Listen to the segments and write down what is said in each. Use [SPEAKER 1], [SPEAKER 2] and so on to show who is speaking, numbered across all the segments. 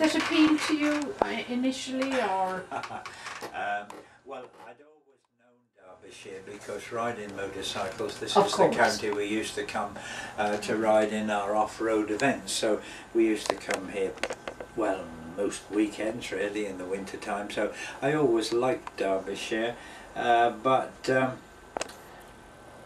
[SPEAKER 1] that appeal to you initially, or?
[SPEAKER 2] Well, I'd always known Derbyshire because riding motorcycles, this
[SPEAKER 1] Of
[SPEAKER 2] is
[SPEAKER 1] course.
[SPEAKER 2] the county we used to come to ride in our off-road events. So we used to come here, well, most weekends really in the winter time. So I always liked Derbyshire, but the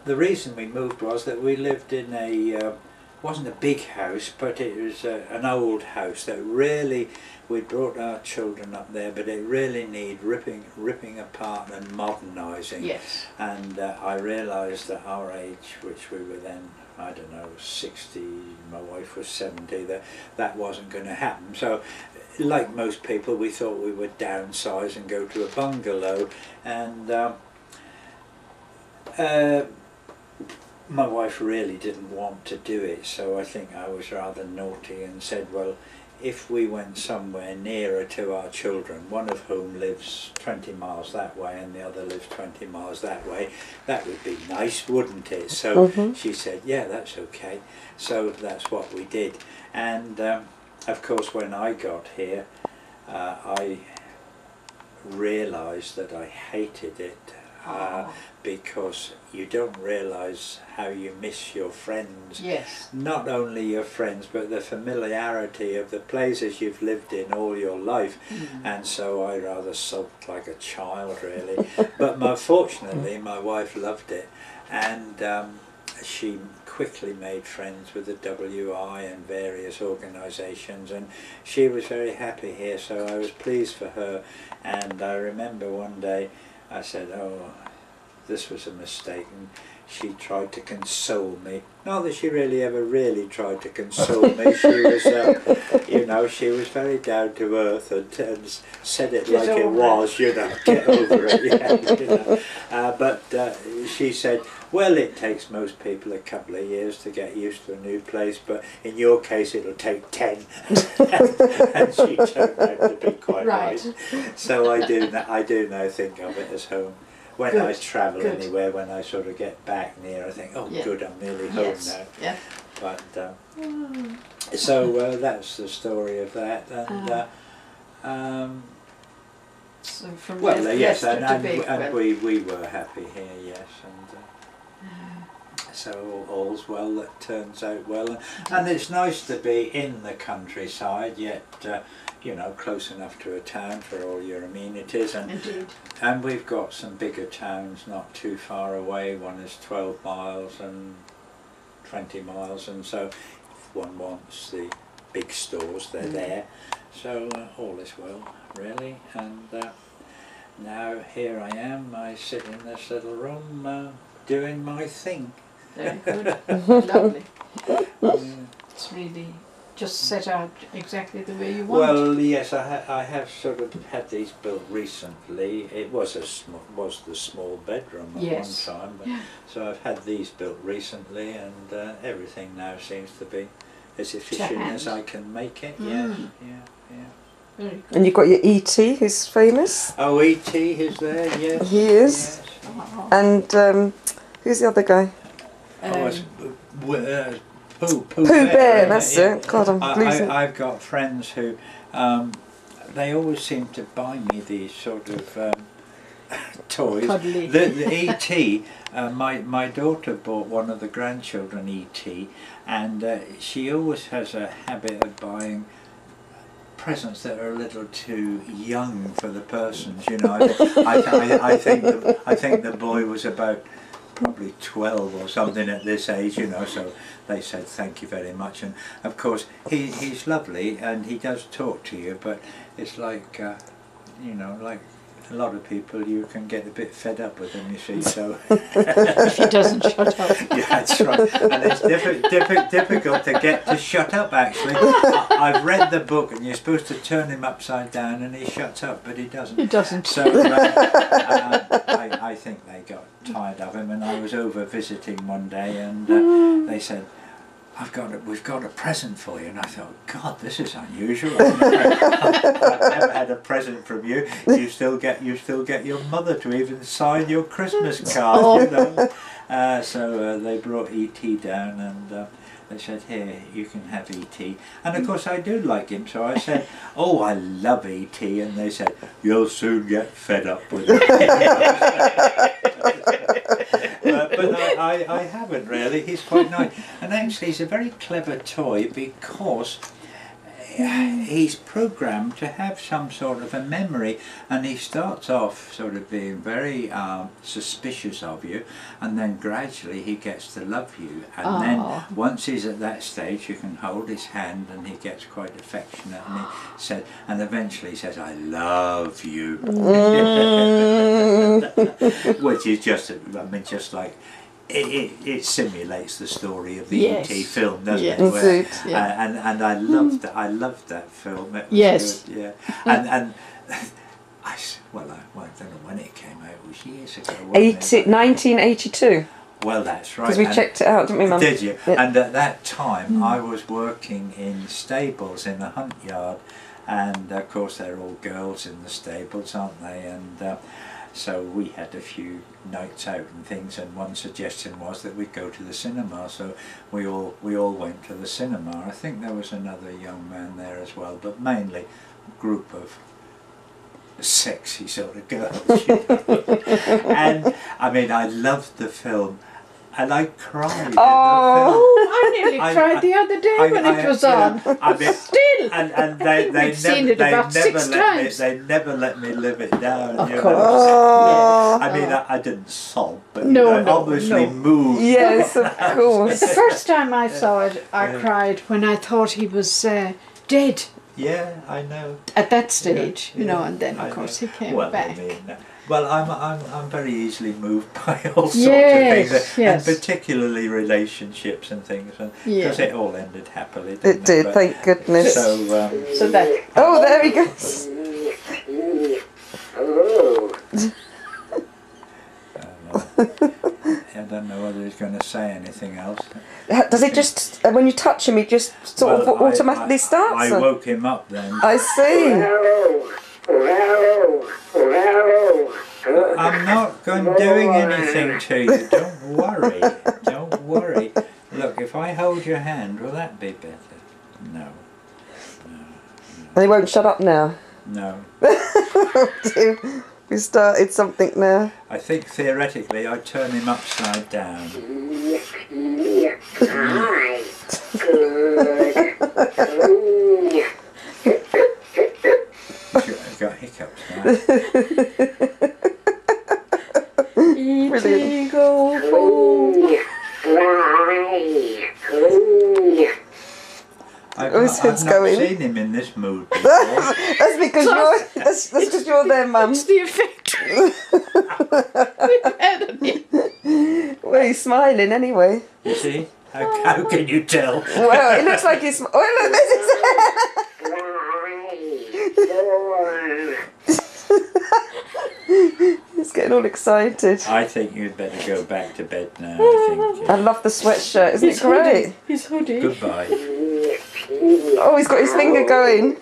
[SPEAKER 2] reason we moved was that we lived in a wasn't a big house, but it was an old house that really, we brought our children up there, but it really needed ripping apart and modernising.
[SPEAKER 1] Yes.
[SPEAKER 2] And I realised at our age, which we were then, I don't know, 60, my wife was 70, that wasn't going to happen. So like most people, we thought we would downsize and go to a bungalow, and my wife really didn't want to do it, so I think I was rather naughty and said, well, if we went somewhere nearer to our children, one of whom lives 20 miles that way and the other lives 20 miles that way, that would be nice, wouldn't it? So she said, yeah, that's okay. So that's what we did. And of course, when I got here, I realised that I hated it. Because you don't realise how you miss your friends.
[SPEAKER 1] Yes.
[SPEAKER 2] Not only your friends, but the familiarity of the places you've lived in all your life. And so I rather sulked like a child, really. But fortunately, my wife loved it, and she quickly made friends with the WI and various organisations, and she was very happy here, so I was pleased for her. And I remember one day I said, oh, this was a mistake, and she tried to console me. Not that she really ever really tried to console me. She was, you know, she was very down to earth and said it like it was, you know, get over it, yeah, you know. But she said, well, it takes most people a couple of years to get used to a new place, but in your case it'll take 10. And she turned out to be quite right. So I do now think of it as home. When I travel anywhere, when I sort of get back near, I think, oh good, I'm nearly home now. Yeah. But so that's the story of that. And
[SPEAKER 1] so from
[SPEAKER 2] well, yes, and we were happy here, yes, and so all's well that turns out well, and it's nice to be in the countryside, yet you know, close enough to a town for all your amenities, and we've got some bigger towns not too far away. One is 12 miles and 20 miles, and so if one wants the big stores, they're there. So all is well, really. And now here I am, I sit in this little room doing my thing.
[SPEAKER 1] Very good. Lovely. It's really just set out exactly the way you want.
[SPEAKER 2] Well, yes, I have sort of had these built recently. It was the small bedroom at one time, but, so I've had these built recently, and everything now seems to be as efficient as I can make it. Yeah.
[SPEAKER 1] Very good.
[SPEAKER 3] And you've got your E.T. who's famous.
[SPEAKER 2] Oh, E.T. is there? Yes.
[SPEAKER 3] He is. Yes. And who's the other guy?
[SPEAKER 2] Pooh
[SPEAKER 3] Bear, that's it. God, I'm losing.
[SPEAKER 2] I've got friends who, they always seem to buy me these sort of toys.
[SPEAKER 1] Cuddly.
[SPEAKER 2] The E.T., my daughter bought one of the grandchildren E.T., and she always has a habit of buying presents that are a little too young for the persons, you know. I think the boy was about probably 12 or something at this age, you know, so they said thank you very much. And of course he's lovely and he does talk to you, but it's like you know, like a lot of people, you can get a bit fed up with him, you see. So
[SPEAKER 1] if he doesn't shut up.
[SPEAKER 2] Yeah, that's right. And it's difficult to get to shut up, actually. I've read the book, and you're supposed to turn him upside down, and he shuts up, but he doesn't.
[SPEAKER 1] He doesn't.
[SPEAKER 2] So I think they got tired of him, and I was over visiting one day, and they said, we've got a present for you. And I thought, God, this is unusual. I've never had a present from you. You still get your mother to even sign your Christmas card, you know. So they brought E.T. down, and they said, here, you can have E.T. And of course I do like him, so I said, oh, I love E.T. And they said, you'll soon get fed up with it. But I haven't really. He's quite nice. And actually he's a very clever toy because he's programmed to have some sort of a memory, and he starts off sort of being very suspicious of you, and then gradually he gets to love you, and then once he's at that stage you can hold his hand and he gets quite affectionate, and he said, and eventually he says, I love you. Which is just, I mean, just like it simulates the story of the E.T. film, doesn't it? Where, and I loved that. I loved that film. It was good, yeah. And I don't know when it came out. It was years ago.
[SPEAKER 3] 1982.
[SPEAKER 2] Well, that's right.
[SPEAKER 3] Because we checked it out, didn't we, Mum?
[SPEAKER 2] Did you?
[SPEAKER 3] Yeah.
[SPEAKER 2] And at that time, I was working in stables in a hunt yard, and of course they're all girls in the stables, aren't they? And so we had a few nights out and things, and one suggestion was that we'd go to the cinema. So we all went to the cinema. I think there was another young man there as well, but mainly a group of sexy sort of girls. You know? And I mean, I loved the film. And I cried.
[SPEAKER 1] I nearly cried the other day when it was on.
[SPEAKER 2] I mean,
[SPEAKER 1] Still.
[SPEAKER 2] And they never let me live it down.
[SPEAKER 1] Of
[SPEAKER 2] you
[SPEAKER 1] course.
[SPEAKER 2] know? I mean, I didn't sob, but obviously moved.
[SPEAKER 3] Yes, of course.
[SPEAKER 1] The first time I saw it, I cried when I thought he was dead.
[SPEAKER 2] Yeah, I know.
[SPEAKER 1] At that stage, you know, and then of course he came back.
[SPEAKER 2] I mean, well, I'm very easily moved by all sorts of things, and particularly relationships and things, because it all ended happily. Didn't
[SPEAKER 3] It did, thank goodness.
[SPEAKER 2] So
[SPEAKER 1] that.
[SPEAKER 3] Oh, there he goes.
[SPEAKER 2] I don't know whether he's going to say anything else.
[SPEAKER 3] Does it just, when you touch him, he just sort of automatically starts?
[SPEAKER 2] I woke him up then.
[SPEAKER 3] I see.
[SPEAKER 2] I'm not doing anything to you. Don't worry. Don't worry. Look, if I hold your hand, will that be better? No.
[SPEAKER 3] And he won't shut up now.
[SPEAKER 2] No.
[SPEAKER 3] We started something now.
[SPEAKER 2] I think theoretically I'd turn him upside down. He's got hiccups now.
[SPEAKER 3] Brilliant.
[SPEAKER 2] I've not seen him in this mood before.
[SPEAKER 3] That's because that's because you're there, Mum.
[SPEAKER 1] It's the effect we've had on him.
[SPEAKER 3] Well, he's smiling anyway.
[SPEAKER 2] You see? How can you tell?
[SPEAKER 3] Well, it looks like he's... Oh, look, there's his hair. He's getting all excited.
[SPEAKER 2] I think you'd better go back to bed now. I
[SPEAKER 3] love the sweatshirt. Isn't it great?
[SPEAKER 1] His hoodie.
[SPEAKER 2] Goodbye.
[SPEAKER 3] Oh, he's got his finger going.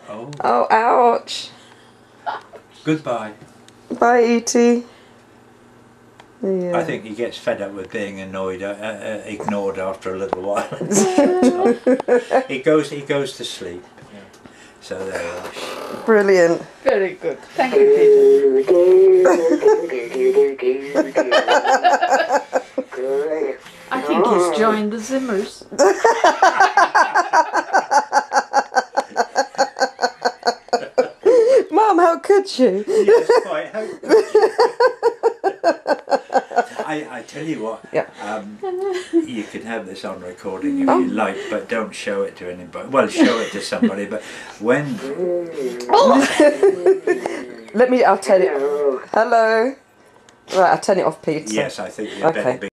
[SPEAKER 2] Oh,
[SPEAKER 3] ouch.
[SPEAKER 2] Goodbye.
[SPEAKER 3] Bye, E.T. Yeah.
[SPEAKER 2] I think he gets fed up with being ignored after a little while. He goes to sleep. Yeah. So there you are.
[SPEAKER 3] Brilliant.
[SPEAKER 1] Very good. Thank you, Peter. I think he's joined the Zimmers.
[SPEAKER 3] Mum, how could you?
[SPEAKER 2] Yes, quite. How could you? I tell you what, you can have this on recording if you like, but don't show it to anybody. Well, show it to somebody, but when...
[SPEAKER 3] I'll turn it... Hello? Right, I'll turn it off, Peter.
[SPEAKER 2] Yes, I think you better be...